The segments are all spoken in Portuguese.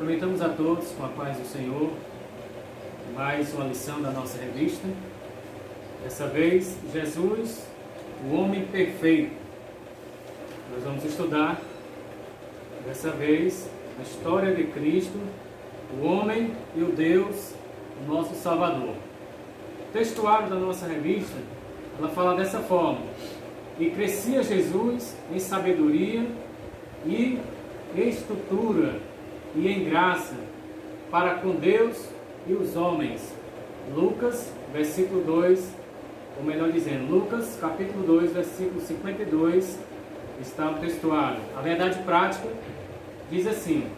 Cumprimentamos a todos com a paz do Senhor. Mais uma lição da nossa revista. Dessa vez, Jesus, o homem perfeito. Nós vamos estudar, dessa vez, a história de Cristo, o homem e o Deus, o nosso Salvador. O textuário da nossa revista, ela fala dessa forma: e crescia Jesus em sabedoria e estrutura e em graça para com Deus e os homens. Lucas, versículo 2, ou melhor dizendo, Lucas, capítulo 2, versículo 52, está o textuário. A verdade prática diz assim: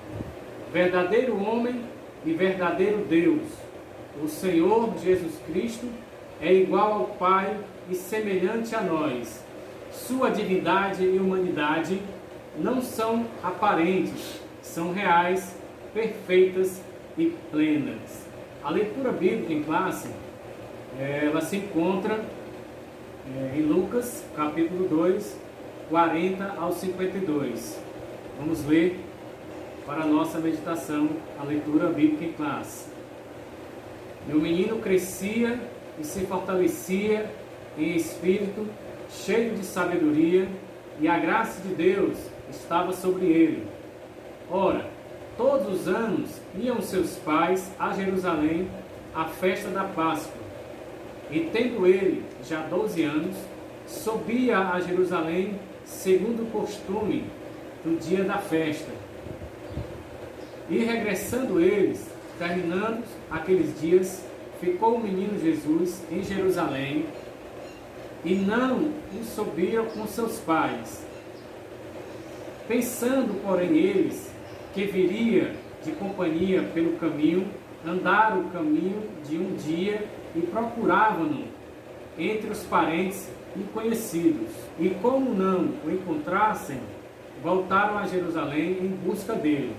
verdadeiro homem e verdadeiro Deus, o Senhor Jesus Cristo é igual ao Pai e semelhante a nós. Sua divindade e humanidade não são aparentes, são reais, perfeitas e plenas. A leitura bíblica em classe, ela se encontra em Lucas, capítulo 2, 40 ao 52. Vamos ler para a nossa meditação a leitura bíblica em classe. E o menino crescia e se fortalecia em espírito, cheio de sabedoria, e a graça de Deus estava sobre ele. Ora, todos os anos iam seus pais a Jerusalém à festa da Páscoa. E tendo ele já 12 anos, subia a Jerusalém segundo o costume do dia da festa. E regressando eles, terminando aqueles dias, ficou o menino Jesus em Jerusalém, e não subiram com seus pais. Pensando, porém, eles que viria de companhia pelo caminho, andaram o caminho de um dia e procuravam-no entre os parentes e conhecidos. E como não o encontrassem, voltaram a Jerusalém em busca dele.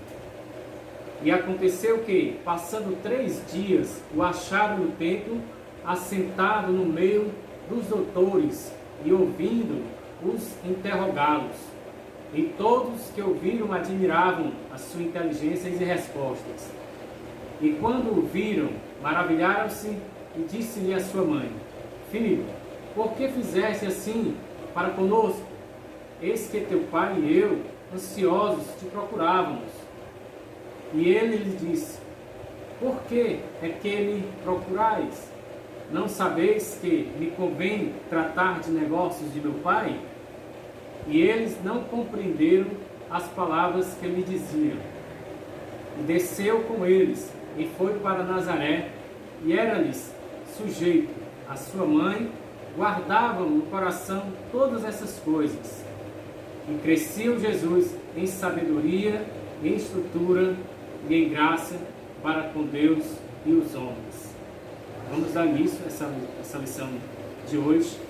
E aconteceu que, passando 3 dias, o acharam no templo, assentado no meio dos doutores, e ouvindo-os interrogá-los. E todos que ouviram admiravam as suas inteligências e respostas. E quando o viram, maravilharam-se, e disse-lhe a sua mãe: Filho, por que fizeste assim para conosco? Eis que teu pai e eu, ansiosos, te procurávamos. E ele lhe disse: por que é que me procurais? Não sabeis que me convém tratar de negócios de meu pai? E eles não compreenderam as palavras que lhe diziam. E desceu com eles, e foi para Nazaré, e era-lhes sujeito. A sua mãe guardava no coração todas essas coisas. E crescia Jesus em sabedoria, em estrutura e em graça para com Deus e os homens. Vamos dar início a essa lição de hoje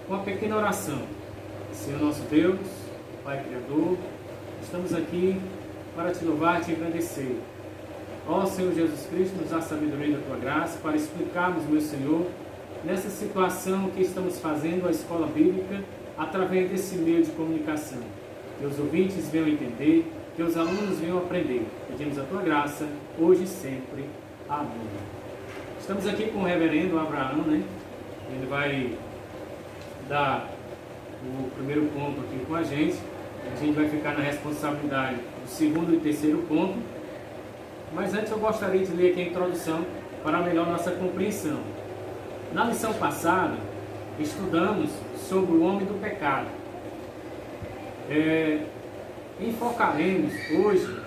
com uma pequena oração. Senhor nosso Deus, Pai Criador, estamos aqui para te louvar e te agradecer. Ó Senhor Jesus Cristo, nos dá sabedoria da tua graça para explicarmos, meu Senhor, nessa situação que estamos fazendo a escola bíblica através desse meio de comunicação. Que os ouvintes venham entender, que os alunos venham aprender. Pedimos a tua graça, hoje e sempre. Amém. Estamos aqui com o reverendo Abraão, né? Ele vai dar o primeiro ponto aqui com a gente. A gente vai ficar na responsabilidade do segundo e terceiro ponto. Mas antes eu gostaria de ler aqui a introdução para melhor nossa compreensão. Na lição passada, estudamos sobre o homem do pecado. Enfocaremos hoje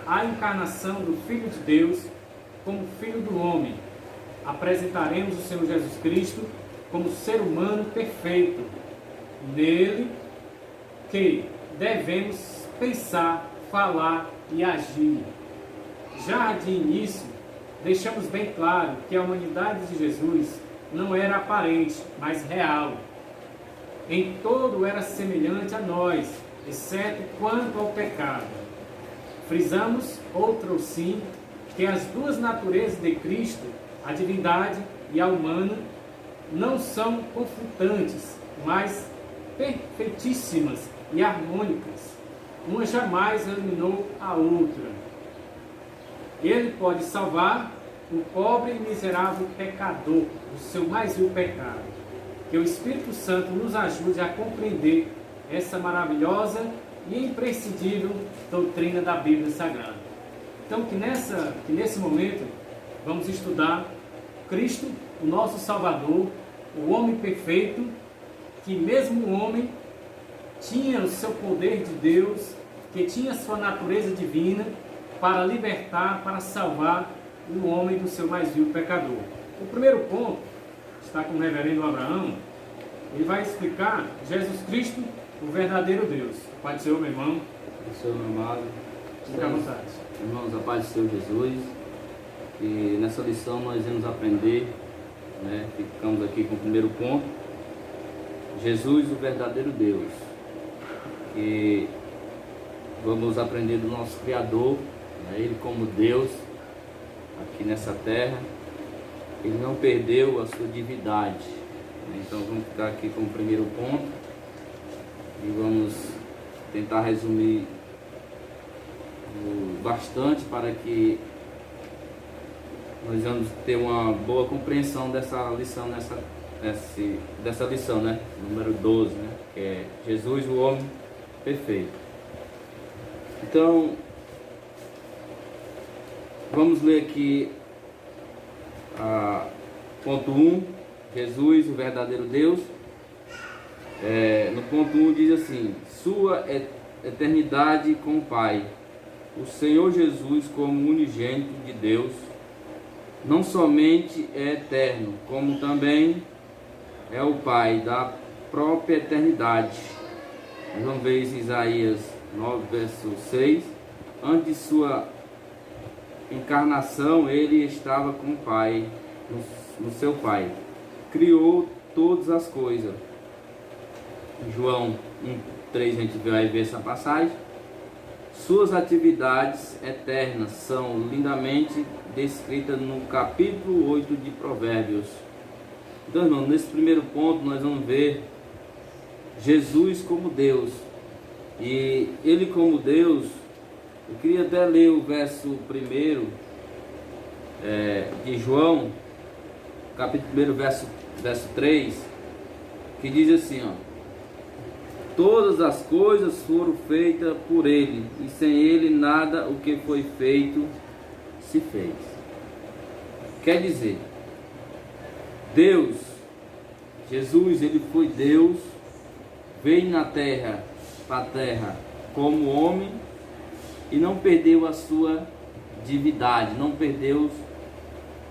a encarnação do Filho de Deus como Filho do homem. Apresentaremos o Senhor Jesus Cristo como ser humano perfeito. Nele que devemos pensar, falar e agir. Já de início, deixamos bem claro que a humanidade de Jesus não era aparente, mas real. Em todo era semelhante a nós, exceto quanto ao pecado. Frisamos, outro sim, que as duas naturezas de Cristo, a divindade e a humana, não são conflitantes, mas perfeitíssimas e harmônicas. uma jamais eliminou a outra. Ele pode salvar o pobre e miserável pecador do seu mais vil pecado. Que o Espírito Santo nos ajude a compreender essa maravilhosa e imprescindível doutrina da Bíblia Sagrada. Então, que nesse momento vamos estudar Cristo, o nosso Salvador, o homem perfeito, que mesmo o homem tinha o seu poder de Deus, que tinha sua natureza divina para libertar, para salvar o homem do seu mais vil pecador. O primeiro ponto está com o reverendo Abraão. Ele vai explicar Jesus Cristo, o verdadeiro Deus. Pai do Senhor, meu irmão. Pai do Senhor, meu amado. Fique à vontade. Irmãos, a paz do Senhor Jesus. E nessa lição nós vamos aprender, ficamos aqui com o primeiro ponto. Jesus, o verdadeiro Deus. E vamos aprender do nosso Criador, Ele como Deus, aqui nessa terra. Ele não perdeu a sua divindade. Então vamos ficar aqui com o primeiro ponto e vamos tentar resumir bastante para que nós vamos ter uma boa compreensão dessa lição, dessa lição, número 12, que é Jesus, o homem perfeito. Então, vamos ler aqui ponto 1, Jesus, o verdadeiro Deus. No ponto 1 diz assim: sua eternidade com o Pai. O Senhor Jesus, como unigênito de Deus, não somente é eterno, como também é o Pai da própria eternidade. Nós vamos ver isso em Isaías 9, verso 6. Antes de sua encarnação, ele estava com o Pai, no seu Pai. Criou todas as coisas. Em João 1:3 a gente vai ver essa passagem. Suas atividades eternas são lindamente descritas no capítulo 8 de Provérbios. Então, irmão, nesse primeiro ponto nós vamos ver Jesus como Deus. E Ele como Deus, eu queria até ler o verso 1 de João, capítulo 1, verso 3, que diz assim, todas as coisas foram feitas por Ele, e sem Ele nada o que foi feito se fez. Quer dizer, Deus, Jesus, Ele foi Deus, veio na terra, para a terra como homem, e não perdeu a sua divindade, não perdeu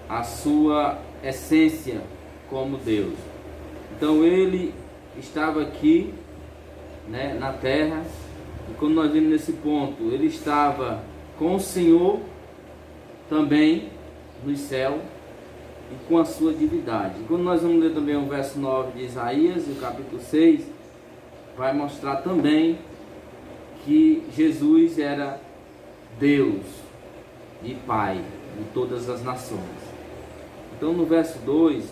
a sua essência como Deus. Então Ele estava aqui, na terra, e quando nós vimos nesse ponto, Ele estava com o Senhor também no céu e com a sua divindade. E quando nós vamos ler também o verso 9 de Isaías, e o capítulo 6, vai mostrar também que Jesus era Deus e Pai de todas as nações. Então no verso 2,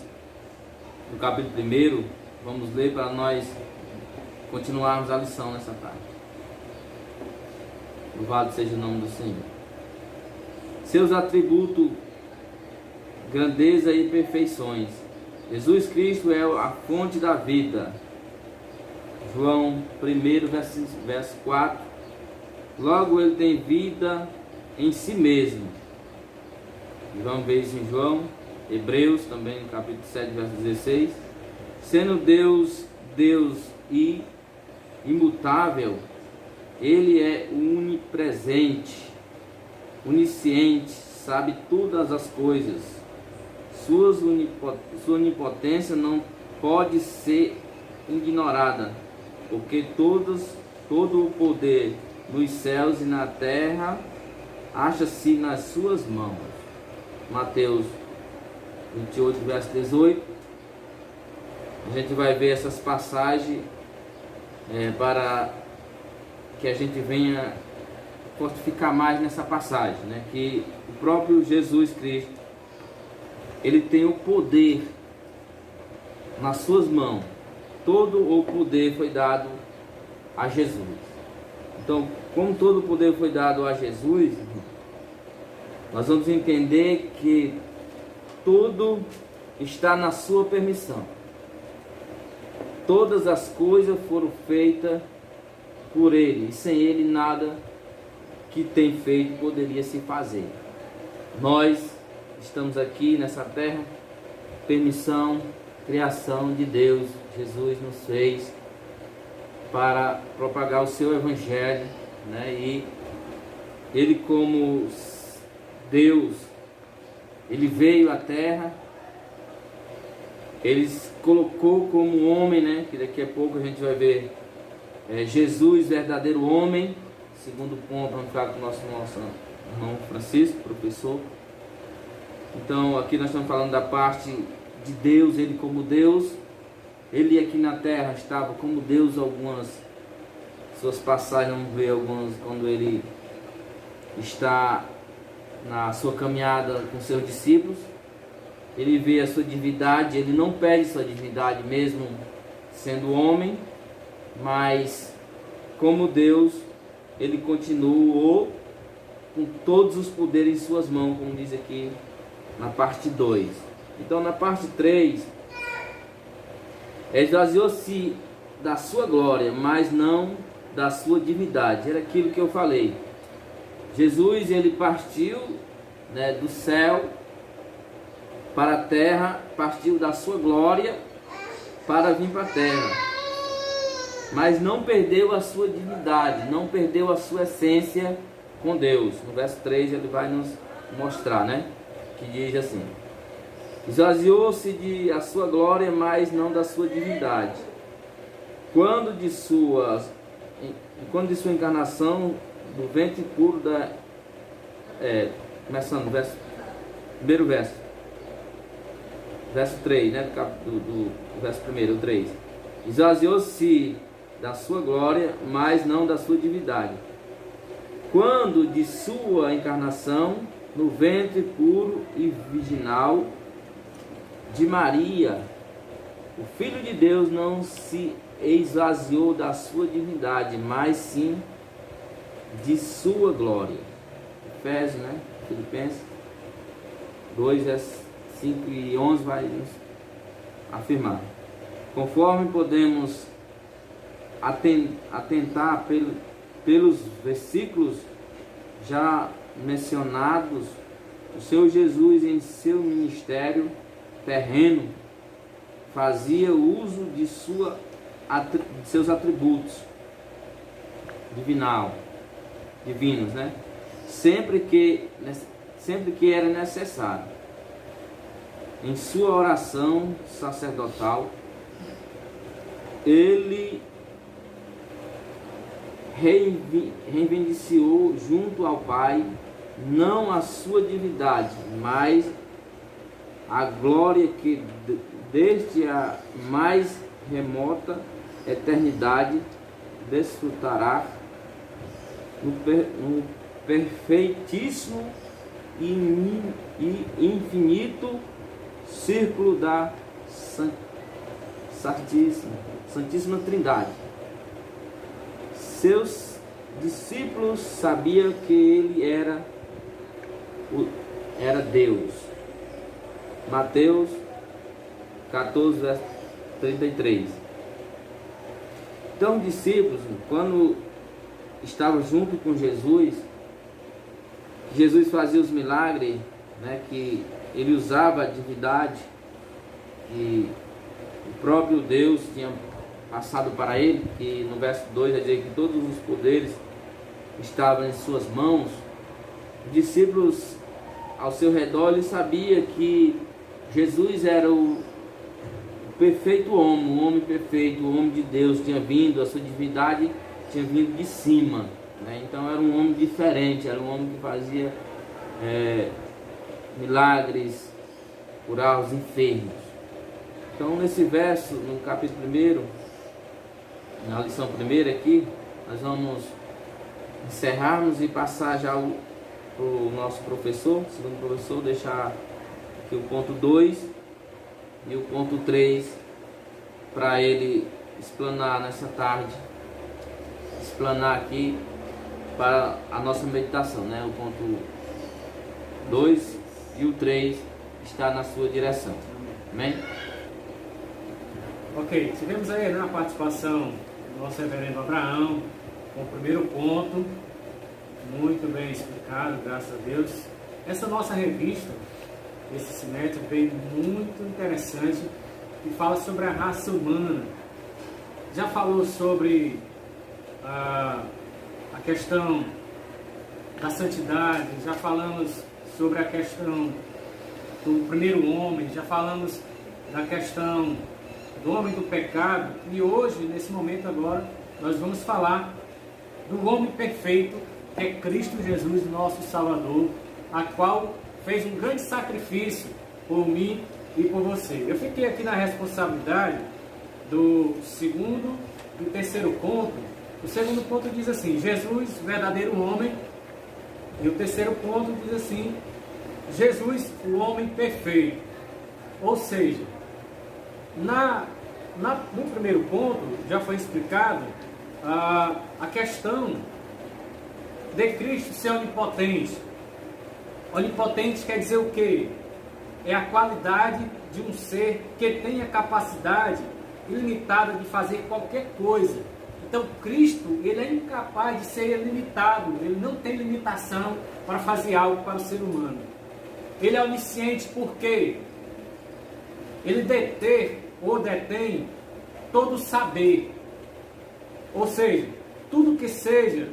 no capítulo 1, vamos ler para nós continuarmos a lição nessa tarde. Louvado seja o nome do Senhor. Seus atributos, grandeza e perfeições. Jesus Cristo é a fonte da vida. João 1, verso 4. Logo ele tem vida em si mesmo. E vamos ver isso em João. Hebreus também, capítulo 7, verso 16. Sendo Deus e imutável, Ele é onipresente, onisciente, sabe todas as coisas. Sua onipotência não pode ser ignorada, porque todo o poder nos céus e na terra acha-se nas suas mãos. Mateus 28, verso 18. A gente vai ver essas passagens para que a gente venha fortificar mais nessa passagem, que o próprio Jesus Cristo, Ele tem o poder nas suas mãos. Todo o poder foi dado a Jesus. Então, como todo o poder foi dado a Jesus, nós vamos entender que tudo está na sua permissão. Todas as coisas foram feitas por Ele, e sem Ele nada que tem feito poderia se fazer. Nós estamos aqui nessa terra, permissão, criação de Deus. Jesus nos fez para propagar o seu evangelho, né? E Ele, como Deus, Ele veio à terra, Ele se colocou como homem, né? Que daqui a pouco a gente vai ver Jesus, verdadeiro homem. Segundo ponto, vamos ficar com o nosso irmão Francisco, professor. Então aqui nós estamos falando da parte de Deus, Ele como Deus. Ele aqui na terra estava como Deus. Algumas suas passagens, vamos ver algumas, quando Ele está na sua caminhada com seus discípulos, Ele vê a sua divindade. Ele não perde sua divindade mesmo sendo homem, mas como Deus, Ele continuou com todos os poderes em suas mãos, como diz aqui na parte 2. Então na parte 3, esvaziou-se da sua glória, mas não da sua divindade. Era aquilo que eu falei. Jesus, Ele partiu, né, do céu para a terra, partiu da sua glória para vir para a terra, mas não perdeu a sua divindade, não perdeu a sua essência com Deus. No verso 3 ele vai nos mostrar, né, que diz assim: esvaziou-se de a sua glória, mas não da sua divindade. Quando de sua encarnação, do ventre puro da... começando no primeiro verso 3, né, do verso 1, 3. Esvaziou-se da sua glória, mas não da sua divindade. Quando de sua encarnação, no ventre puro e virginal de Maria, o Filho de Deus não se esvaziou da sua divindade, mas sim de sua glória. Efésios, né? Filipenses 2, 5 e 11 vai nos afirmar. Conforme podemos atentar pelos versículos já mencionados, o Senhor Jesus, em seu ministério terreno, fazia uso de seus atributos divinos, né? Sempre que era necessário. Em sua oração sacerdotal, Ele reivindicou junto ao Pai não a sua divindade, mas a glória que desde a mais remota eternidade desfrutará no perfeitíssimo e infinito círculo da Santíssima Trindade. Seus discípulos sabiam que Ele era Deus. Mateus 14, verso 33. Então, os discípulos, quando estavam junto com Jesus, Jesus fazia os milagres, né, que Ele usava a divindade que o próprio Deus tinha passado para Ele, que no verso 2 vai dizer que todos os poderes estavam em suas mãos. Os discípulos ao seu redor, eles sabiam que Jesus era o perfeito homem, o homem perfeito, o homem de Deus, tinha vindo, a sua divindade tinha vindo de cima, né? Então era um homem diferente, era um homem que fazia milagres, curar os enfermos. Então nesse verso, no capítulo 1, na lição 1 aqui, nós vamos encerrarmos e passar já para o nosso professor, segundo professor, deixar aqui o ponto 2 e o ponto 3 para ele explanar nessa tarde, explanar aqui para a nossa meditação, né? O ponto 2 e o 3 está na sua direção. Amém? Ok, tivemos aí, né, a participação do nosso reverendo Abraão com o primeiro ponto, muito bem explicado, graças a Deus. Essa nossa revista, esse semestre, veio muito interessante e fala sobre a raça humana. Já falou sobre a questão da santidade, já falamos sobre a questão do primeiro homem, já falamos da questão do homem do pecado, e hoje, nesse momento agora, nós vamos falar do homem perfeito, que é Cristo Jesus, nosso Salvador, a qual fez um grande sacrifício por mim e por você. Eu fiquei aqui na responsabilidade do segundo e terceiro ponto. O segundo ponto diz assim: Jesus, verdadeiro homem. E o terceiro ponto diz assim: Jesus, o homem perfeito. Ou seja, no primeiro ponto já foi explicado a questão de Cristo ser onipotente. Onipotente quer dizer o quê? É a qualidade de um ser que tem a capacidade ilimitada de fazer qualquer coisa. Então Cristo, ele é incapaz de ser limitado, ele não tem limitação para fazer algo para o ser humano. Ele é onisciente porque ele detém todo o saber. Ou seja, tudo que seja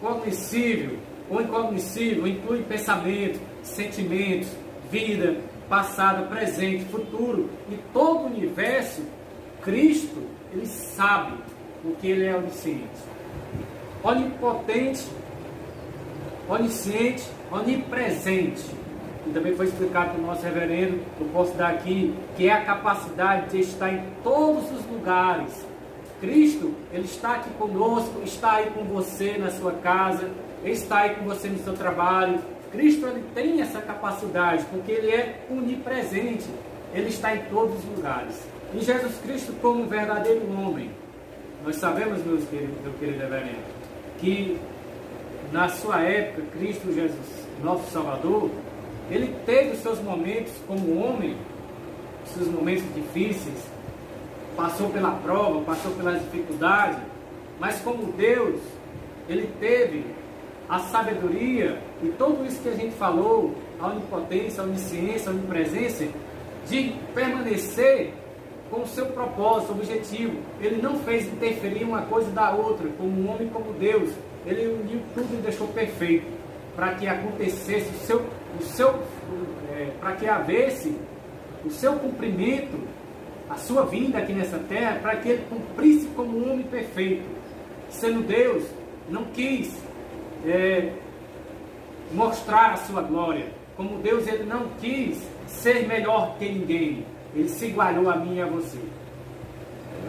cognoscível ou incognoscível inclui pensamento, sentimentos, vida, passado, presente, futuro e todo o universo. Cristo, ele sabe, porque ele é onisciente, onipotente, onisciente, onipresente. E também foi explicado pelo nosso reverendo, eu posso dar aqui, que é a capacidade de estar em todos os lugares. Cristo, ele está aqui conosco, está aí com você na sua casa, ele está aí com você no seu trabalho. Cristo, ele tem essa capacidade, porque ele é onipresente, ele está em todos os lugares. E Jesus Cristo, como um verdadeiro homem, nós sabemos, meu querido reverendo, que na sua época, Cristo Jesus, nosso Salvador, ele teve os seus momentos como homem, os seus momentos difíceis, passou pela prova, passou pelas dificuldades, mas como Deus, ele teve a sabedoria e tudo isso que a gente falou, a onipotência, a onisciência, a onipresença, de permanecer com o seu propósito, objetivo. Ele não fez interferir uma coisa da outra, como um homem, como Deus. Ele uniu tudo e deixou perfeito, para que acontecesse para que havesse o seu cumprimento, a sua vinda aqui nessa terra, para que ele cumprisse como um homem perfeito. Sendo Deus, não quis mostrar a sua glória. Como Deus, ele não quis ser melhor que ninguém. Ele se igualou a mim e a você.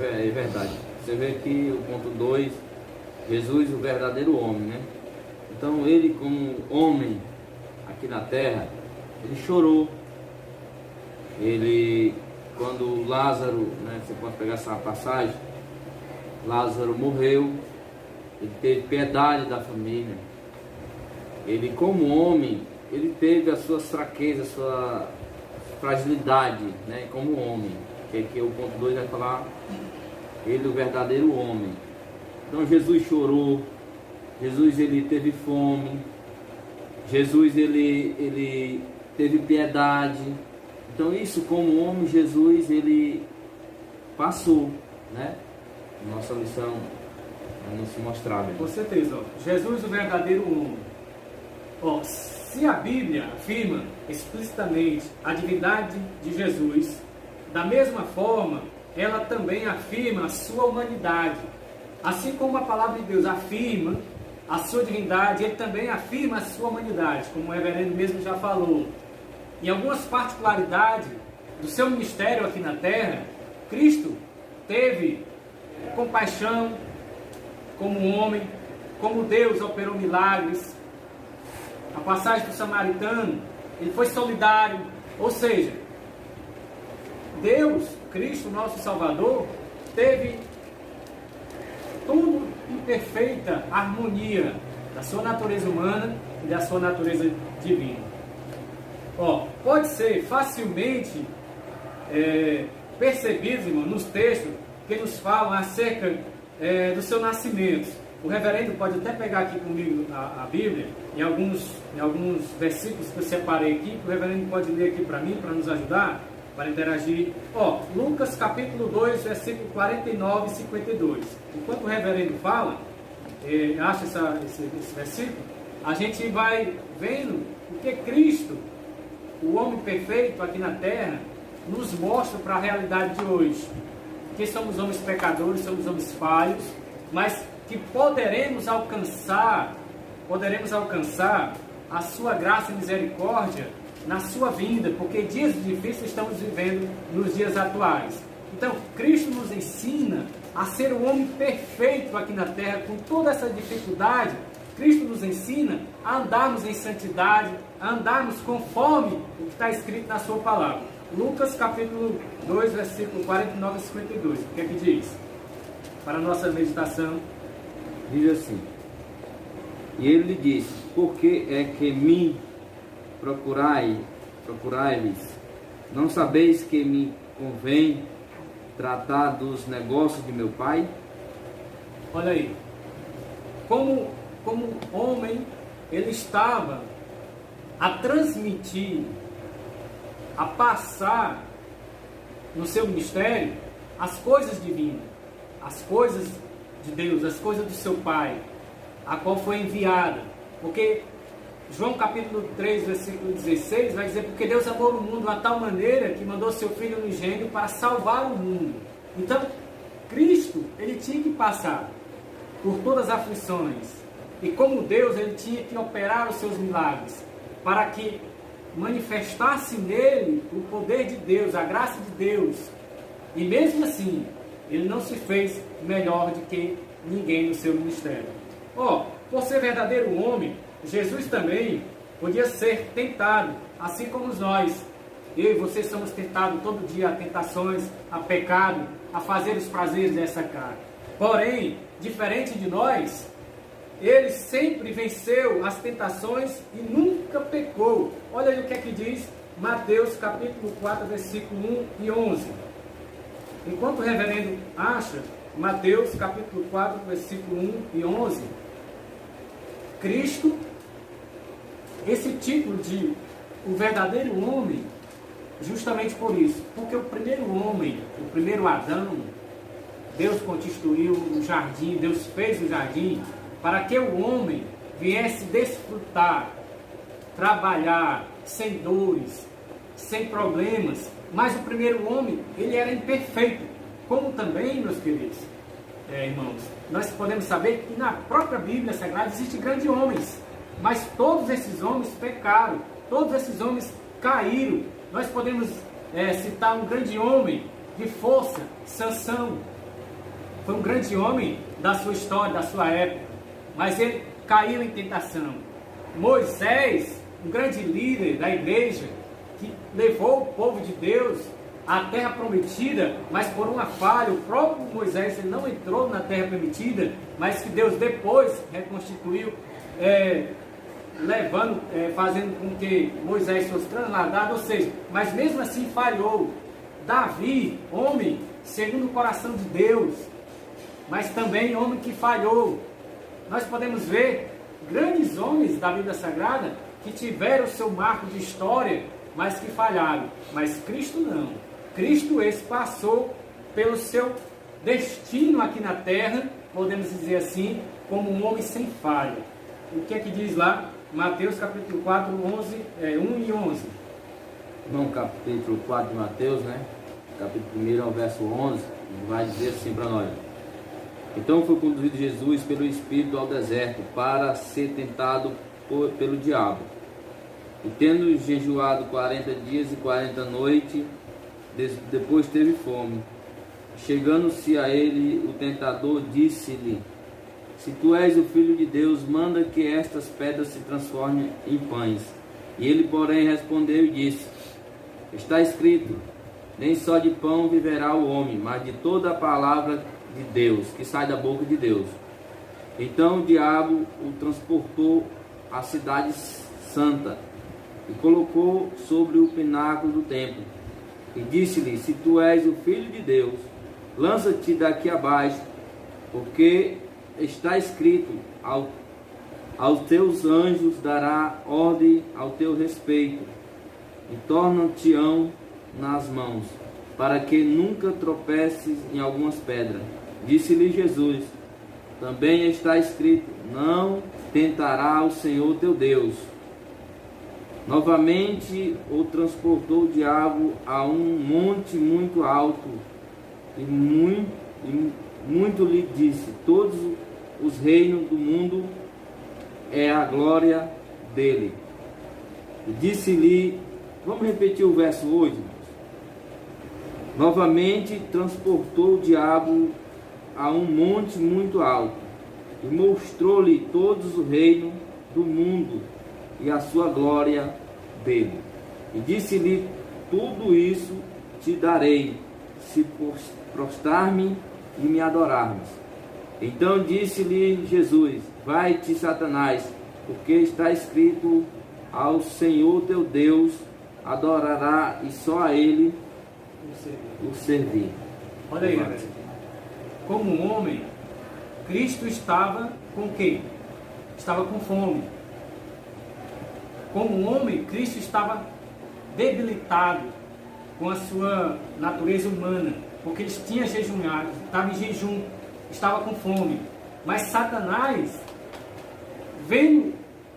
É verdade. Você vê aqui o ponto 2, Jesus, o verdadeiro homem, né? Então ele, como homem aqui na terra, ele chorou. Ele, quando Lázaro, né, você pode pegar essa passagem, Lázaro morreu, ele teve piedade da família. Ele, como homem, ele teve as suas fraquezas, a sua fragilidade, né, como homem. Que o ponto 2 vai falar, ele, o verdadeiro homem. Então Jesus chorou, Jesus, ele teve fome, Jesus, ele teve piedade. Então isso, como homem, Jesus, ele passou, né? Nossa lição é nos mostrar. Com certeza, ó. Jesus, o verdadeiro homem. Ó, se a Bíblia afirma explicitamente a divindade de Jesus, da mesma forma, ela também afirma a sua humanidade. Assim como a palavra de Deus afirma a sua divindade, ele também afirma a sua humanidade, como o reverendo mesmo já falou. Em algumas particularidades do seu ministério aqui na terra, Cristo teve compaixão como homem, como Deus operou milagres. A passagem do samaritano, ele foi solidário, ou seja, Deus, Cristo, nosso Salvador, teve tudo em perfeita harmonia, da sua natureza humana e da sua natureza divina. Pode ser facilmente percebido, irmão, nos textos que nos falam acerca do seu nascimento. O reverendo pode até pegar aqui comigo a Bíblia, em alguns versículos que eu separei aqui, que o reverendo pode ler aqui para mim, para nos ajudar, para interagir. Lucas capítulo 2, versículo 49 e 52. Enquanto o reverendo fala, acha esse versículo, a gente vai vendo o que Cristo, o homem perfeito aqui na terra, nos mostra para a realidade de hoje. Que somos homens pecadores, somos homens falhos, mas que poderemos alcançar a sua graça e misericórdia na sua vinda, porque dias difíceis estamos vivendo nos dias atuais. Então, Cristo nos ensina a ser o homem perfeito aqui na terra, com toda essa dificuldade. Cristo nos ensina a andarmos em santidade, a andarmos conforme o que está escrito na sua palavra. Lucas capítulo 2, versículo 49 e 52. O que é que diz? Para a nossa meditação. Diz assim: e ele lhe disse: por que é que me procurais? Não sabeis que me convém tratar dos negócios de meu pai? Olha aí, como homem, ele estava a transmitir, a passar no seu ministério as coisas divinas, as coisas de Deus, as coisas do seu Pai, a qual foi enviada. Porque João capítulo 3, versículo 16 vai dizer: porque Deus amou o mundo de tal maneira que mandou seu Filho unigênito para salvar o mundo. Então, Cristo, ele tinha que passar por todas as aflições, e como Deus, ele tinha que operar os seus milagres, para que manifestasse nele o poder de Deus, a graça de Deus. E mesmo assim, ele não se fez melhor do que ninguém no seu ministério. Por ser verdadeiro homem, Jesus também podia ser tentado, assim como nós. Eu e você somos tentados todo dia a tentações, a pecado, a fazer os prazeres dessa carne. Porém, diferente de nós, ele sempre venceu as tentações e nunca pecou. Olha aí o que é que diz Mateus capítulo 4, versículo 1 e 11. Enquanto o reverendo acha, Mateus capítulo 4, versículo 1 e 11, Cristo, esse título de o verdadeiro homem, justamente por isso, porque o primeiro homem, o primeiro Adão, Deus constituiu o jardim, Deus fez o jardim para que o homem viesse desfrutar, trabalhar, sem dores, sem problemas. Mas o primeiro homem, ele era imperfeito, como também, meus queridos irmãos, nós podemos saber que na própria Bíblia Sagrada existem grandes homens, mas todos esses homens pecaram, todos esses homens caíram. Nós podemos citar um grande homem de força, Sansão. Foi um grande homem da sua história, da sua época, mas ele caiu em tentação. Moisés, um grande líder da igreja, que levou o povo de Deus à terra prometida, mas por uma falha, o próprio Moisés ele não entrou na terra prometida, mas que Deus depois reconstituiu, fazendo com que Moisés fosse trasladado, ou seja, mas mesmo assim falhou. Davi, homem segundo o coração de Deus, mas também homem que falhou. Nós podemos ver grandes homens da Bíblia Sagrada que tiveram o seu marco de história, mas que falharam. Mas Cristo não. Cristo esse passou pelo seu destino aqui na terra, podemos dizer assim, como um homem sem falha. O que é que diz lá? Mateus capítulo 4, 1 e 11. No capítulo 4 de Mateus, capítulo 1 ao verso 11, vai dizer assim para nós: então foi conduzido Jesus pelo Espírito ao deserto para ser tentado pelo diabo. E tendo jejuado 40 dias e 40 noites, depois teve fome. Chegando-se a ele, o tentador disse-lhe: se tu és o Filho de Deus, manda que estas pedras se transformem em pães. E ele, porém, respondeu e disse: está escrito, nem só de pão viverá o homem, mas de toda a palavra de Deus, que sai da boca de Deus. Então o diabo o transportou à cidade santa e colocou sobre o pináculo do templo. E disse-lhe: se tu és o Filho de Deus, lança-te daqui abaixo, porque está escrito: aos teus anjos dará ordem ao teu respeito, e tornam-te-ão nas mãos, para que nunca tropeces em algumas pedras. Disse-lhe Jesus: também está escrito: não tentará o Senhor teu Deus. Novamente o transportou o diabo a um monte muito alto, e muito lhe disse: todos os reinos do mundo é a glória dele. E disse-lhe, vamos repetir o verso 8. Novamente transportou o diabo a um monte muito alto, e mostrou-lhe todos os reinos do mundo e a sua glória dele. E disse-lhe: tudo isso te darei, se prostrar-me e me adorarmos. Então disse-lhe Jesus: vai-te, Satanás, porque está escrito: ao Senhor teu Deus adorará, e só a ele o servir. Olha aí, galera. Como homem, Cristo estava com quem? Estava com fome. Como homem, Cristo estava debilitado com a sua natureza humana, porque ele tinha jejuado, estava em jejum, estava com fome. Mas Satanás, vendo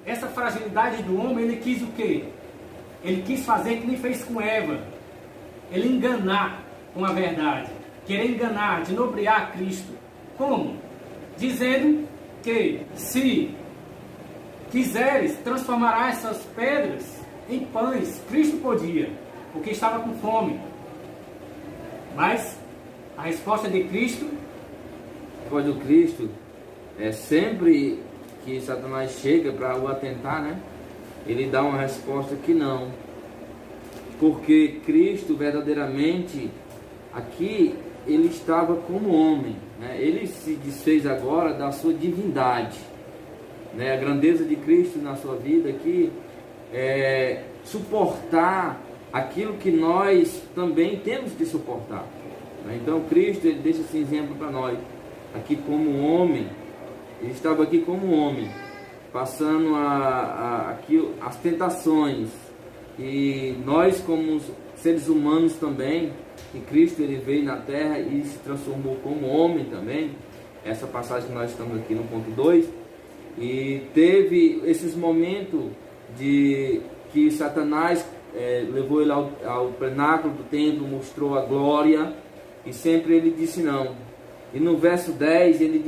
essa fragilidade do homem, ele quis o quê? Ele quis fazer que nem fez com Eva. Ele enganar com a verdade, querer enganar, denobriar Cristo. Como? Dizendo que se quiseres, transformará essas pedras em pães. Cristo podia, porque estava com fome. Mas a resposta de Cristo... Pode o Cristo, sempre que Satanás chega para o atentar, né? Ele dá uma resposta que não. Porque Cristo verdadeiramente, aqui, ele estava como homem, né? Ele se desfez agora da sua divindade, né? A grandeza de Cristo na sua vida aqui é suportar aquilo que nós também temos de suportar, né? Então Cristo, ele deixa esse exemplo para nós aqui como homem. Ele estava aqui como homem, passando aqui as tentações, e nós como seres humanos também, que Cristo ele veio na terra e se transformou como homem também. Essa passagem que nós estamos aqui no ponto 2, e teve esses momentos de que Satanás levou ele ao pináculo do templo, mostrou a glória, e sempre ele disse não. E no verso 10 ele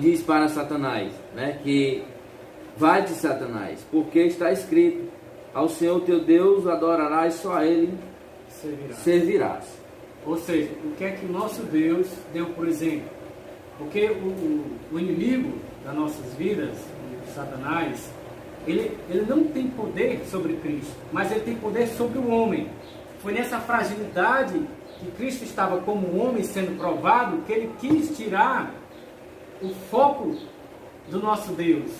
diz para Satanás, né, que vai-te, Satanás, porque está escrito: ao Senhor teu Deus adorarás, só a ele servirás. Ou seja, o que é que o nosso Deus deu por exemplo? Porque o inimigo das nossas vidas, o Satanás, ele não tem poder sobre Cristo, mas ele tem poder sobre o homem. Foi nessa fragilidade que Cristo estava como homem sendo provado, que ele quis tirar o foco do nosso Deus.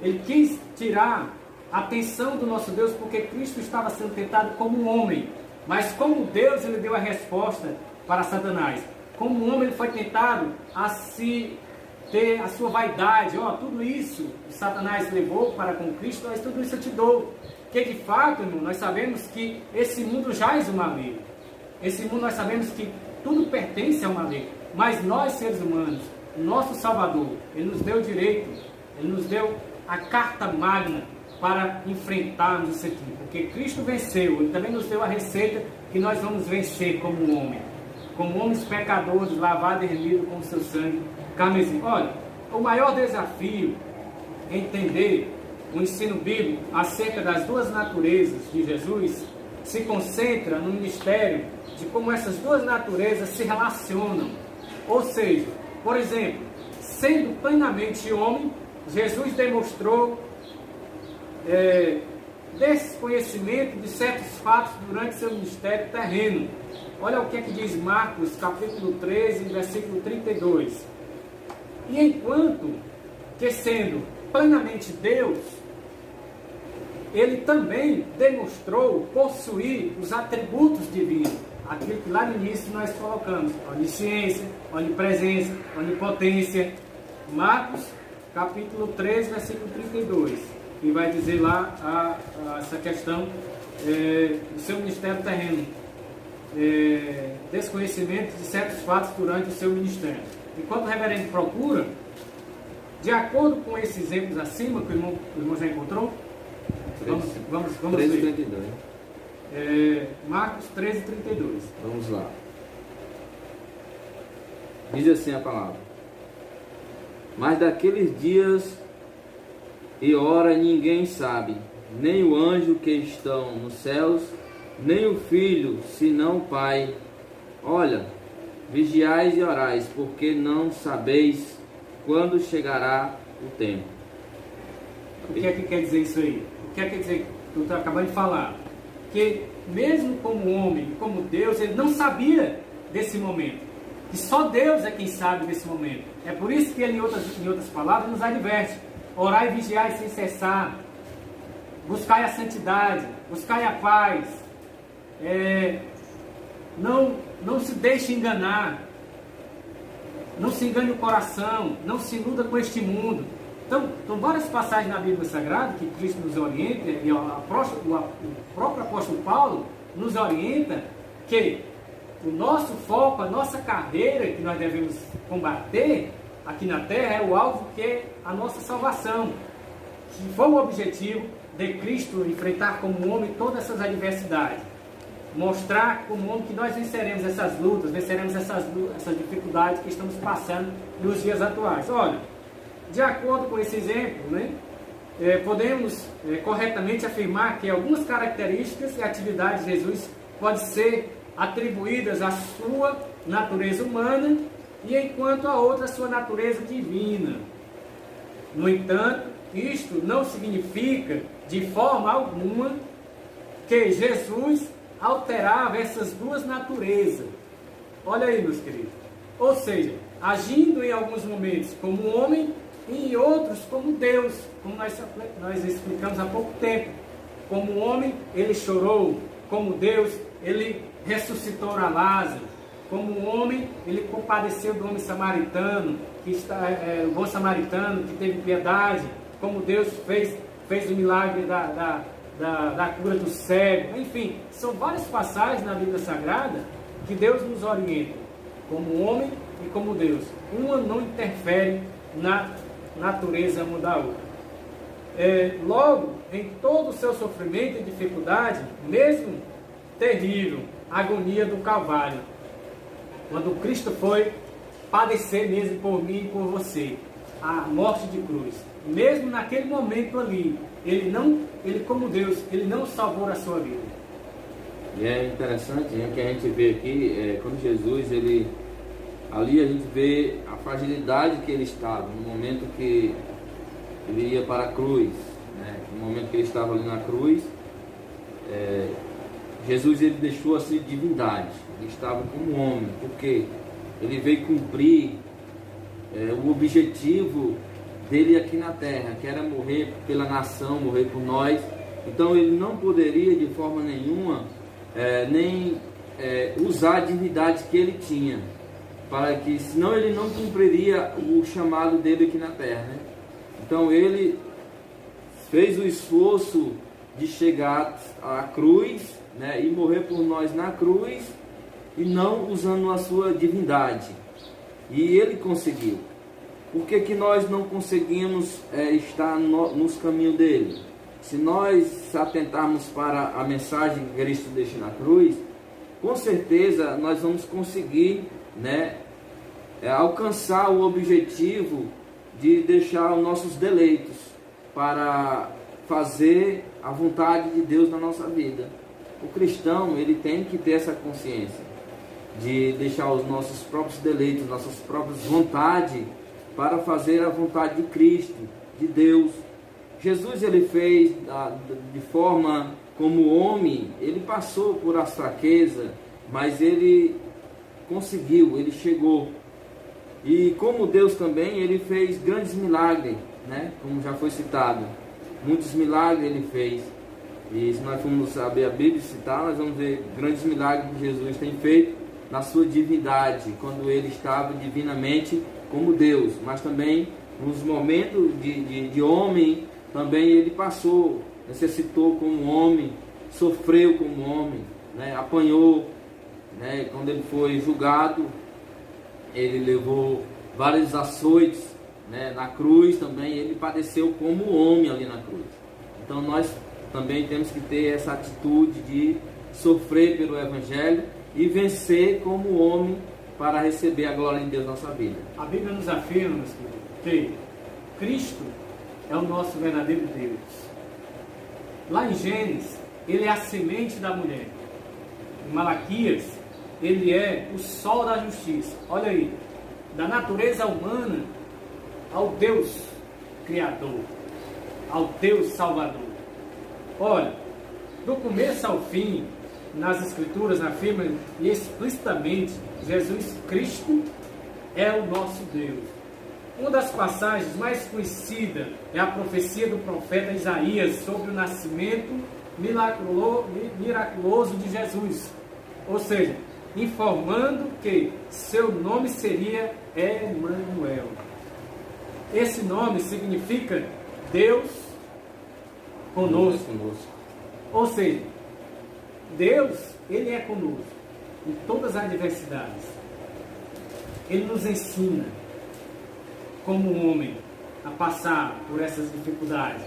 Ele quis tirar a atenção do nosso Deus, porque Cristo estava sendo tentado como um homem. Mas como Deus, ele deu a resposta para Satanás. Como um homem, ele foi tentado a se ter a sua vaidade. Tudo isso que Satanás levou para com Cristo, mas tudo isso eu te dou. Porque de fato, irmão, nós sabemos que esse mundo jaz o maligno. Esse mundo nós sabemos que tudo pertence ao maligno. Mas nós, seres humanos, o nosso Salvador, ele nos deu o direito, ele nos deu a carta magna para enfrentarmos isso aqui. Porque Cristo venceu, ele também nos deu a receita que nós vamos vencer como um homem. Como homens pecadores, lavados e remidos com o seu sangue carmesim. Olha, o maior desafio é entender o ensino bíblico acerca das duas naturezas de Jesus se concentra no mistério de como essas duas naturezas se relacionam. Ou seja, por exemplo, sendo plenamente homem, Jesus demonstrou desconhecimento de certos fatos durante seu ministério terreno. Olha o que é que diz Marcos, capítulo 13, versículo 32. E enquanto que sendo plenamente Deus, ele também demonstrou possuir os atributos divinos, aquilo que lá no início nós colocamos: onisciência, onipresença, onipotência. Marcos capítulo 3, versículo 32, que vai dizer lá essa questão do seu ministério terreno, desconhecimento de certos fatos durante o seu ministério. Enquanto o reverendo procura, de acordo com esses exemplos acima, que o irmão já encontrou, vamos 13, ver. 32. Marcos 13, 32. Vamos lá. Diz assim a palavra: mas daqueles dias e hora ninguém sabe, nem o anjo que estão nos céus, nem o filho, senão o Pai. Olha, vigiais e orais, porque não sabeis quando chegará o tempo. O que é que quer dizer isso aí? O que é que quer dizer que eu estou acabando de falar? Que mesmo como homem, como Deus, ele não sabia desse momento. Que só Deus é quem sabe desse momento. É por isso que ele, em outras palavras, nos adverte: orai e vigiai sem cessar, buscai a santidade, buscai a paz, não se deixe enganar, não se engane o coração, não se iluda com este mundo. Então várias passagens na Bíblia Sagrada que Cristo nos orienta, e o próprio apóstolo Paulo nos orienta que o nosso foco, a nossa carreira que nós devemos combater aqui na terra é o alvo, que é a nossa salvação, que foi o objetivo de Cristo enfrentar como homem todas essas adversidades, mostrar como homem que nós venceremos essas lutas, venceremos essas dificuldades que estamos passando nos dias atuais. Olha, de acordo com esse exemplo, né, podemos corretamente afirmar que algumas características e atividades de Jesus podem ser atribuídas à sua natureza humana, e enquanto a outra, a sua natureza divina. No entanto, isto não significa de forma alguma que Jesus alterava essas duas naturezas. Olha aí, meus queridos. Ou seja, agindo em alguns momentos como homem e em outros como Deus, como nós explicamos há pouco tempo. Como homem, ele chorou; como Deus, ele ressuscitou a Lázaro. Como homem, ele compadeceu do homem samaritano, o bom samaritano que teve piedade. Como Deus fez o milagre da cura do cego. Enfim, são várias passagens na Bíblia Sagrada que Deus nos orienta, como homem e como Deus. Uma não interfere na natureza uma da outra. Logo, em todo o seu sofrimento e dificuldade, mesmo terrível, a agonia do Calvário, quando Cristo foi padecer mesmo por mim e por você, a morte de cruz, mesmo naquele momento ali, ele como Deus, ele não salvou a sua vida. E é interessante, né, que a gente vê aqui, quando Jesus, ali a gente vê a fragilidade que ele estava, no momento que ele ia para a cruz, né, no momento que ele estava ali na cruz, Jesus, ele deixou a sua divindade, ele estava como homem, porque ele veio cumprir o objetivo dele aqui na terra, que era morrer pela nação, morrer por nós. Então ele não poderia de forma nenhuma usar a divindade que ele tinha, para que, senão ele não cumpriria o chamado dele aqui na terra, né? Então ele fez o esforço de chegar à cruz, né, e morrer por nós na cruz, e não usando a sua divindade. E ele conseguiu. Por que nós não conseguimos estar nos caminhos dele? Se nós atentarmos para a mensagem que Cristo deixa na cruz, com certeza nós vamos conseguir, né, alcançar o objetivo de deixar os nossos deleitos para fazer a vontade de Deus na nossa vida. O cristão, ele tem que ter essa consciência de deixar os nossos próprios deleitos, nossas próprias vontades, para fazer a vontade de Cristo, de Deus. Jesus, ele fez de forma como homem, ele passou por as fraquezas, mas ele conseguiu, ele chegou. E como Deus também, ele fez grandes milagres, né? Como já foi citado. Muitos milagres ele fez. E se nós formos saber a Bíblia citar, nós vamos ver grandes milagres que Jesus tem feito na sua divindade, quando ele estava divinamente como Deus. Mas também nos momentos de homem, também ele passou, necessitou como homem, sofreu como homem, né? Apanhou, né? Quando ele foi julgado, ele levou vários açoites, né? Na cruz também ele padeceu como homem ali na cruz. Então nós também temos que ter essa atitude de sofrer pelo Evangelho e vencer como homem para receber a glória de Deus na nossa vida. A Bíblia nos afirma, meus queridos, que Cristo é o nosso verdadeiro Deus. Lá em Gênesis, ele é a semente da mulher. Em Malaquias, ele é o sol da justiça. Olha aí, da natureza humana ao Deus Criador, ao Deus Salvador. Olha, do começo ao fim, nas Escrituras afirma explicitamente Jesus Cristo é o nosso Deus. Uma das passagens mais conhecidas é a profecia do profeta Isaías sobre o nascimento miraculoso de Jesus. Ou seja, informando que seu nome seria Emanuel. Esse nome significa Deus conosco. Ou seja, Deus, ele é conosco em todas as adversidades. Ele nos ensina, como homem, a passar por essas dificuldades,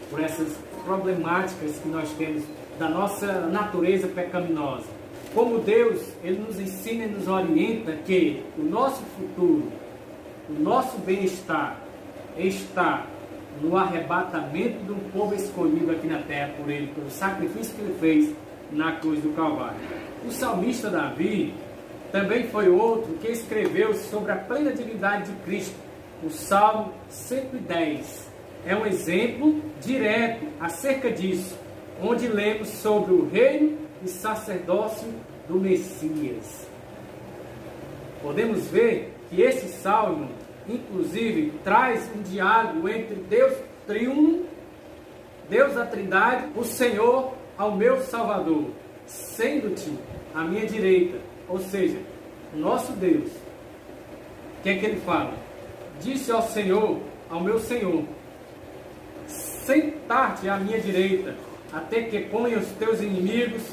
por essas problemáticas que nós temos da nossa natureza pecaminosa. Como Deus, ele nos ensina e nos orienta que o nosso futuro, o nosso bem-estar está no arrebatamento do povo escolhido aqui na terra por ele, pelo sacrifício que ele fez na cruz do Calvário. O salmista Davi também foi outro que escreveu sobre a plena divindade de Cristo. O Salmo 110 é um exemplo direto acerca disso, onde lemos sobre o reino e sacerdócio do Messias. Podemos ver que esse salmo, inclusive, traz um diálogo entre Deus triuno, Deus da Trindade, o Senhor ao meu Salvador, sendo-te à minha direita. Ou seja, nosso Deus. O que é que ele fala? Disse ao Senhor, ao meu Senhor, sentar-te à minha direita, até que ponha os teus inimigos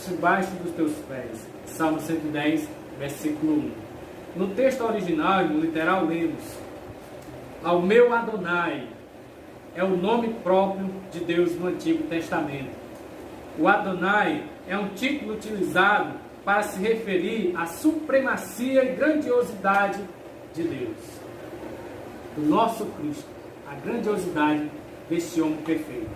debaixo dos teus pés. Salmo 110, versículo 1. No texto original, no literal, lemos: ao meu Adonai, é o nome próprio de Deus no Antigo Testamento. O Adonai é um título utilizado para se referir à supremacia e grandiosidade de Deus, do nosso Cristo, a grandiosidade deste homem perfeito.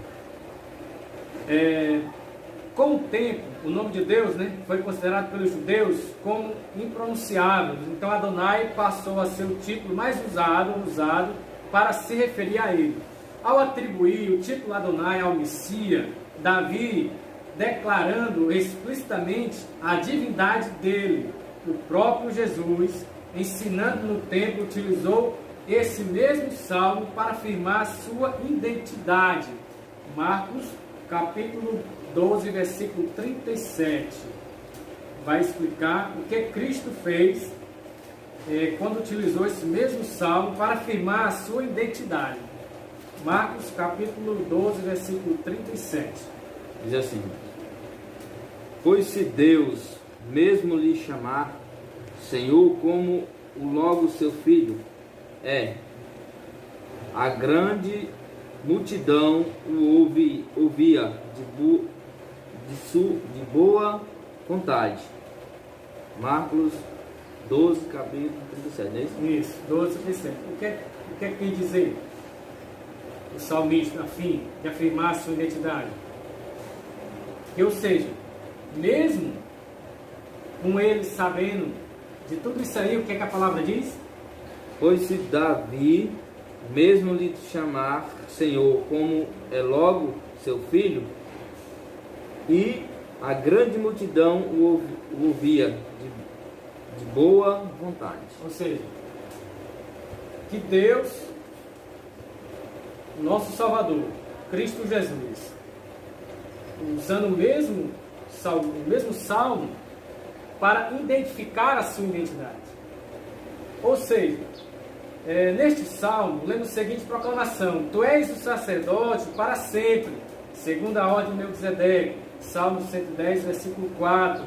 Com o tempo, o nome de Deus, foi considerado pelos judeus como impronunciável. Então Adonai passou a ser o título mais usado para se referir a ele. Ao atribuir o título Adonai ao Messias, Davi, declarando explicitamente a divindade dele, o próprio Jesus, ensinando no templo, utilizou esse mesmo salmo para afirmar sua identidade. Marcos, capítulo 12, versículo 37, vai explicar o que Cristo fez quando utilizou esse mesmo salmo para afirmar a sua identidade. Marcos, capítulo 12, versículo 37. Diz assim: pois se Deus mesmo lhe chamar Senhor, como o logo seu filho é, a grande multidão o ouvia de boa vontade. Marcos 12, capítulo 37, não é isso? Isso, 12, 37. O que é que quer dizer o salmista, a fim de afirmar a sua identidade? Ou seja, mesmo com ele sabendo de tudo isso aí, o que é que a palavra diz? Pois se Davi mesmo lhe chamar Senhor, como é logo seu filho, e a grande multidão o ouvia de boa vontade. Ou seja, que Deus, nosso Salvador, Cristo Jesus, usando o mesmo salmo para identificar a sua identidade. Ou seja, neste salmo, lemos a seguinte proclamação: Tu és o sacerdote para sempre, segundo a ordem de Melquisedeque. Salmo 110, versículo 4.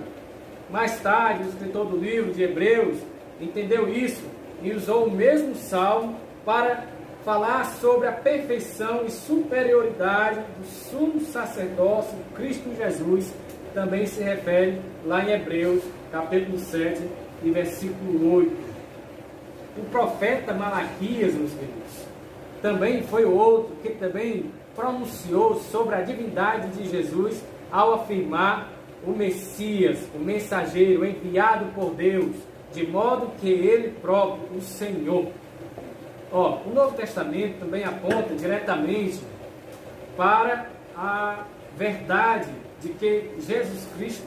Mais tarde, o escritor do livro de Hebreus entendeu isso e usou o mesmo salmo para falar sobre a perfeição e superioridade do sumo sacerdócio Cristo Jesus. Também se refere lá em Hebreus, capítulo 7 e versículo 8. O profeta Malaquias, meus queridos, também foi outro que também pronunciou sobre a divindade de Jesus ao afirmar o Messias, o mensageiro enviado por Deus, de modo que ele próprio, o Senhor. O Novo Testamento também aponta diretamente para a verdade de que Jesus Cristo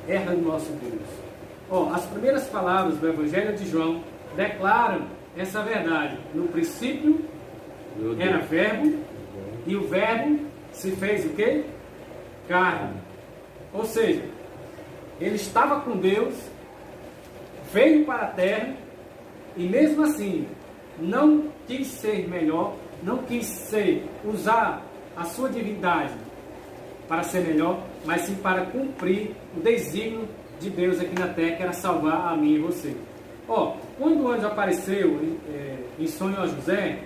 é o nosso Deus. As primeiras palavras do Evangelho de João declaram essa verdade. No princípio era verbo, e o verbo se fez o quê? Carne. Ou seja, ele estava com Deus, veio para a terra, e mesmo assim não quis ser melhor, não quis usar a sua divindade para ser melhor, mas sim para cumprir o desígnio de Deus aqui na terra, que era salvar a mim e você. Quando o anjo apareceu em sonho a José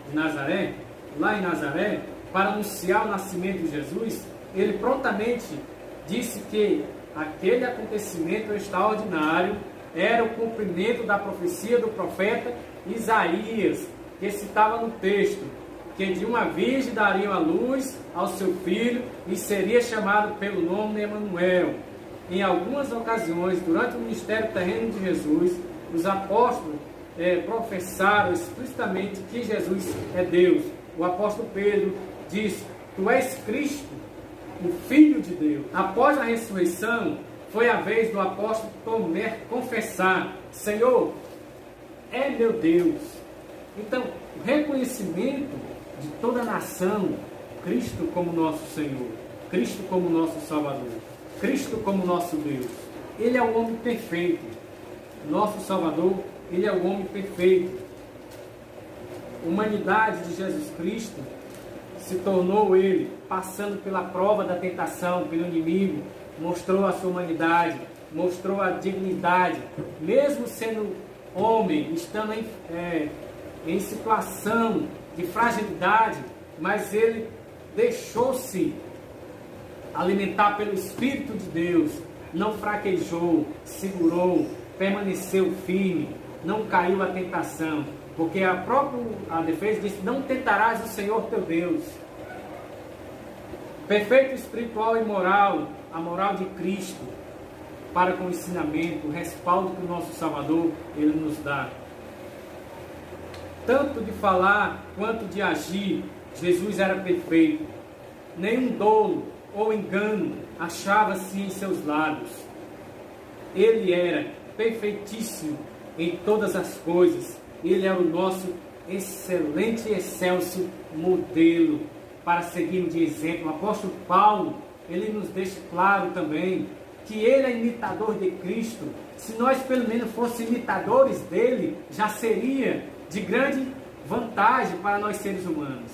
de Nazaré, lá em Nazaré, para anunciar o nascimento de Jesus, ele prontamente disse que aquele acontecimento extraordinário era o cumprimento da profecia do profeta Isaías, que citava no texto, que de uma virgem daria a luz ao seu filho e seria chamado pelo nome Emanuel. Em algumas ocasiões, durante o ministério terreno de Jesus, os apóstolos professaram explicitamente que Jesus é Deus. O apóstolo Pedro disse: Tu és Cristo, o Filho de Deus. Após a ressurreição, foi a vez do apóstolo Tomé confessar: Senhor, é meu Deus. Então, o reconhecimento de toda a nação, Cristo como nosso Senhor, Cristo como nosso Salvador, Cristo como nosso Deus. Ele é o homem perfeito. Nosso Salvador, ele é o homem perfeito. A humanidade de Jesus Cristo se tornou ele, passando pela prova da tentação, pelo inimigo, mostrou a sua humanidade, mostrou a dignidade, mesmo sendo homem, estando em situação de fragilidade, mas ele deixou-se alimentar pelo Espírito de Deus, não fraquejou, segurou, permaneceu firme, não caiu à tentação, porque a defesa disse: não tentarás o Senhor teu Deus. Perfeito espiritual e moral, a moral de Cristo, para com o ensinamento, o respaldo que o nosso Salvador ele nos dá. Tanto de falar quanto de agir, Jesus era perfeito. Nenhum dolo ou engano achava-se em seus lábios. Ele era perfeitíssimo em todas as coisas. Ele era o nosso excelente e excelso modelo para seguir de exemplo. O apóstolo Paulo, ele nos deixa claro também que ele é imitador de Cristo. Se nós pelo menos fôssemos imitadores dele, já seria de grande vantagem para nós seres humanos.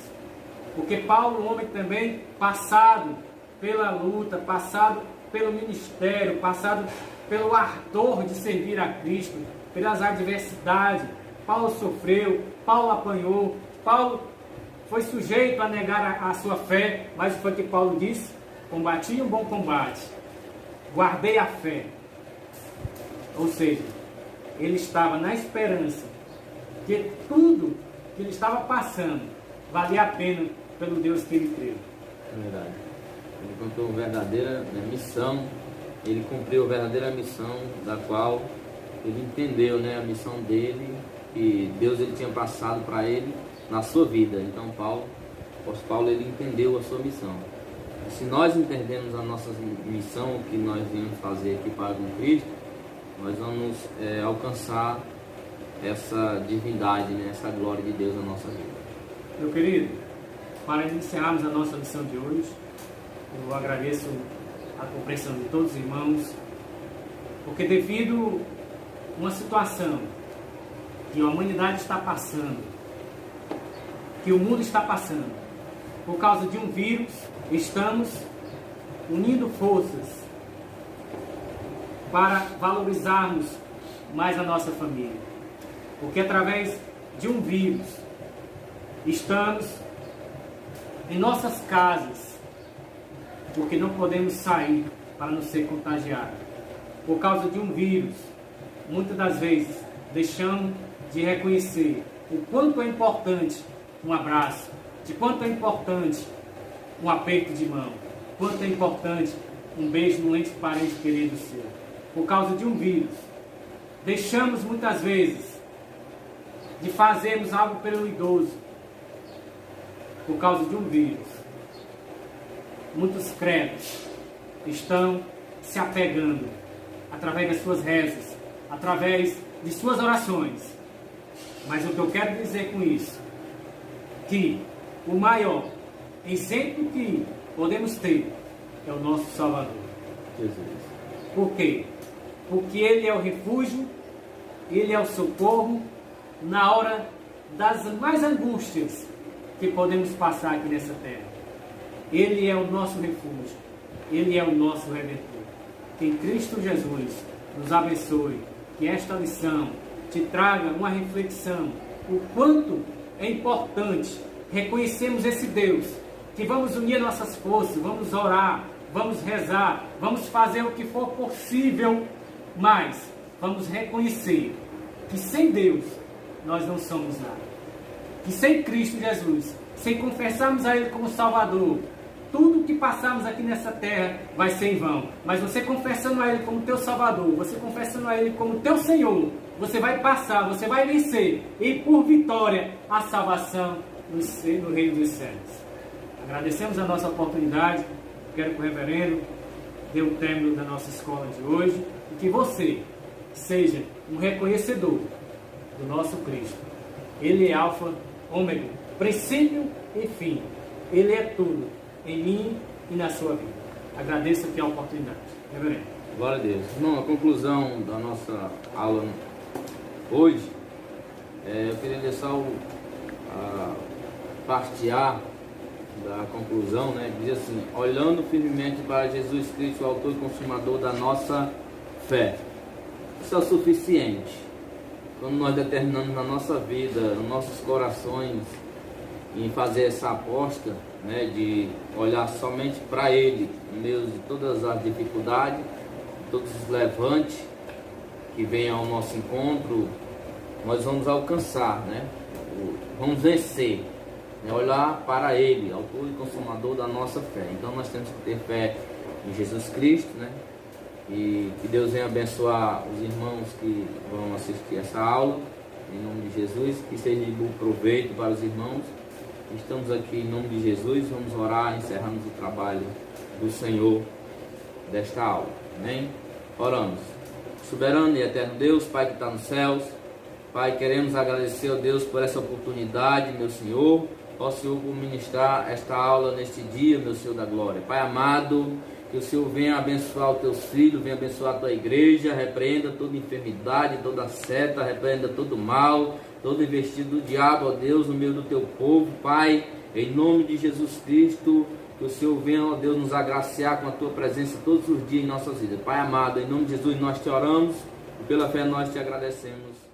Porque Paulo, um homem também passado pela luta, passado pelo ministério, passado pelo ardor de servir a Cristo, pelas adversidades, Paulo sofreu, Paulo apanhou, Paulo foi sujeito a negar a sua fé, mas foi o que Paulo disse: combati um bom combate, guardei a fé. Ou seja, ele estava na esperança que tudo que ele estava passando valia a pena pelo Deus que ele creu. É verdade. Ele contou a verdadeira missão, ele cumpriu a verdadeira missão da qual ele entendeu, a missão dele, que Deus ele tinha passado para ele na sua vida. Então o apóstolo Paulo ele entendeu a sua missão. E se nós entendemos a nossa missão, o que nós viemos fazer aqui para com Cristo, nós vamos alcançar essa divindade, né? Essa glória de Deus na nossa vida. Meu querido, para iniciarmos a nossa lição de hoje, eu agradeço a compreensão de todos os irmãos, porque devido a uma situação que a humanidade está passando, que o mundo está passando, por causa de um vírus, estamos unindo forças para valorizarmos mais a nossa família. Porque através de um vírus, estamos em nossas casas, porque não podemos sair para não ser contagiados. Por causa de um vírus, muitas das vezes deixamos de reconhecer o quanto é importante um abraço, de quanto é importante um aperto de mão, quanto é importante um beijo no ente parente querido seu. Por causa de um vírus, deixamos muitas vezes de fazermos algo pelo idoso. Por causa de um vírus, muitos credos estão se apegando através das suas rezas, através de suas orações. Mas o que eu quero dizer com isso, que o maior exemplo que podemos ter é o nosso Salvador. Jesus. Por quê? Porque Ele é o refúgio, Ele é o socorro na hora das mais angústias que podemos passar aqui nessa terra. Ele é o nosso refúgio, Ele é o nosso Redentor. Que em Cristo Jesus nos abençoe, que esta lição te traga uma reflexão, o quanto é importante reconhecermos esse Deus, que vamos unir nossas forças, vamos orar, vamos rezar, vamos fazer o que for possível, mas vamos reconhecer que sem Deus nós não somos nada. Que sem Cristo Jesus, sem confessarmos a Ele como Salvador, tudo que passarmos aqui nessa terra vai ser em vão. Mas você confessando a Ele como teu Salvador, você confessando a Ele como teu Senhor, você vai passar, você vai vencer, e por vitória a salvação no reino dos céus. Agradecemos a nossa oportunidade. Quero que o reverendo dê o término da nossa escola de hoje e que você seja um reconhecedor do nosso Cristo. Ele é alfa, ômega, princípio e fim. Ele é tudo em mim e na sua vida. Agradeço aqui a oportunidade. Reverendo. Glória a Deus. Irmão, a conclusão da nossa aula hoje, eu queria deixar a parte A da conclusão, né? Diz assim: olhando firmemente para Jesus Cristo, o autor e consumador da nossa fé. Isso é o suficiente. Quando nós determinamos na nossa vida, nos nossos corações, em fazer essa aposta, né, de olhar somente para Ele, no meio de todas as dificuldades, todos os levantes que venham ao nosso encontro, nós vamos alcançar, né? Vamos vencer, né? Olhar para Ele, autor e consumador da nossa fé. Então nós temos que ter fé em Jesus Cristo, né? E que Deus venha abençoar os irmãos que vão assistir essa aula, em nome de Jesus, que seja de bom proveito para os irmãos. Estamos aqui em nome de Jesus, vamos orar, encerramos o trabalho do Senhor desta aula. Amém? Oramos. Soberano e eterno Deus, Pai que está nos céus, Pai, queremos agradecer a Deus por essa oportunidade, meu Senhor, ó Senhor, por ministrar esta aula neste dia, meu Senhor da glória. Pai amado, que o Senhor venha abençoar os teus filhos, venha abençoar a tua igreja, repreenda toda enfermidade, toda seta, repreenda todo mal, todo investido do diabo, ó Deus, no meio do teu povo, Pai, em nome de Jesus Cristo, que o Senhor venha, ó Deus, nos agraciar com a tua presença todos os dias em nossas vidas. Pai amado, em nome de Jesus nós te oramos e pela fé nós te agradecemos.